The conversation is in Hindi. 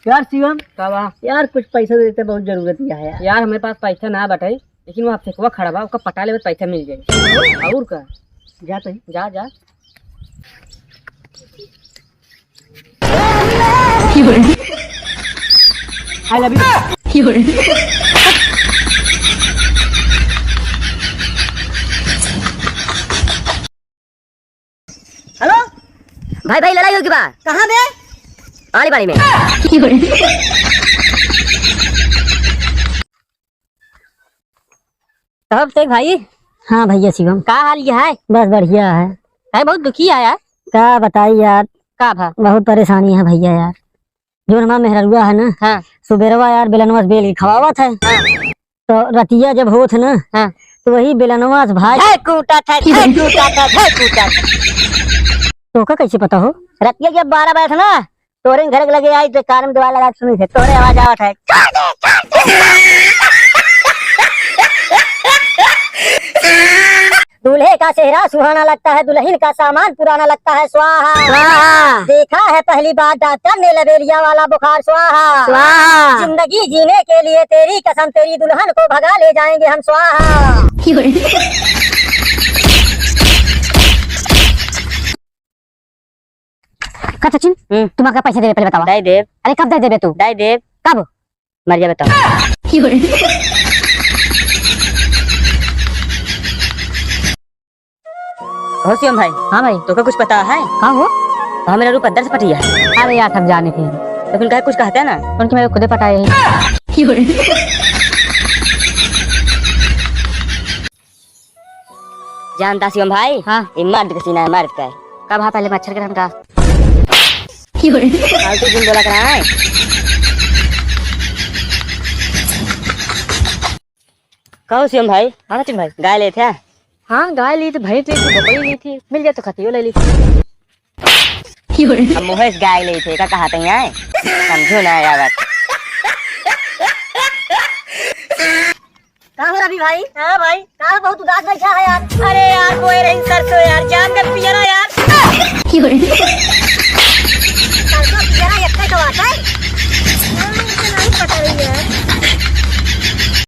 यार शिवम, का यार कुछ पैसा देते, बहुत जरूरत है यार। यार हमारे पास पैसा ना बटाई, लेकिन वो आपसे खड़ा बा, उसका पटा ले पैसा मिल जाए। और का जा तो जा जा। I love you. हेलो भाई भाई लड़ाई होगी बा कहाँ बे? आली बाड़ी में। तब से भाई हाँ भैया शिवम, का हाल ये है? बस बढ़िया है। है बहुत दुखी है यार। क्या बताई यार, का भा? बहुत परेशानी है भैया यार। जो हमारा मेहरुआ है ना, हाँ सुबेरवा यार बेलनवा से बेल की खवावत है। तो रतिया जब होत ना, हाँ। तो वही बेलनवा से भाई कूटा था, कूटा था, कूटा था। तो का कैसे पता हो? रतिया जब 12 बजे था ना, तोरे घर के लगे आई तो कान में दवा लगा के सुनी थे, तोरे आवाज आवत है। दूल्हे का चेहरा सुहाना लगता है, दुल्हन का सामान पुराना लगता है। स्वाहा स्वाहा देखा है पहली बार डॉक्टर ने लबेरिया वाला बुखार। स्वाहा स्वाहा। जिंदगी जीने के लिए तेरी कसम, तेरी दुल्हन को भगा ले जाएंगे हम। स्वाहा सचिन, तुम्हारा पैसा देवे पहले बताओ। दाई देव। अरे कब दे देवे तू? दाई देव कब? मर जा बताओ। हो शिवम भाई। हाँ भाई। तो का कुछ पता है? कहाँ हो? हाँ मेरा रूप अदर से पटी है। अरे यार थक जाने थे, तो फिर कुछ कहते हैं ना, उनकी मैं खुदे पटाए। जानता शिवम भाई। हाँ। ये मर्द का सीना है, मर्द का है। कब? हाँ पहले मच्छर के ठंडा। फालतू दिन बोला करा है। कहो शिवम भाई। हाँ सचिन भाई। गाय ले थे? हाँ गाय ली थी, भैंस ली थी, बकरी ली थी, मिल जाए तो खतियो ले ली थी। अब मुहेश गाय ले थे, का कहते हैं? समझो ना यार। कहाँ हो रवि भाई? हाँ भाई, कहाँ बहुत उदास बैठा है यार। अरे यार कोई रही सरसों यार, जान कर पिया ना यार।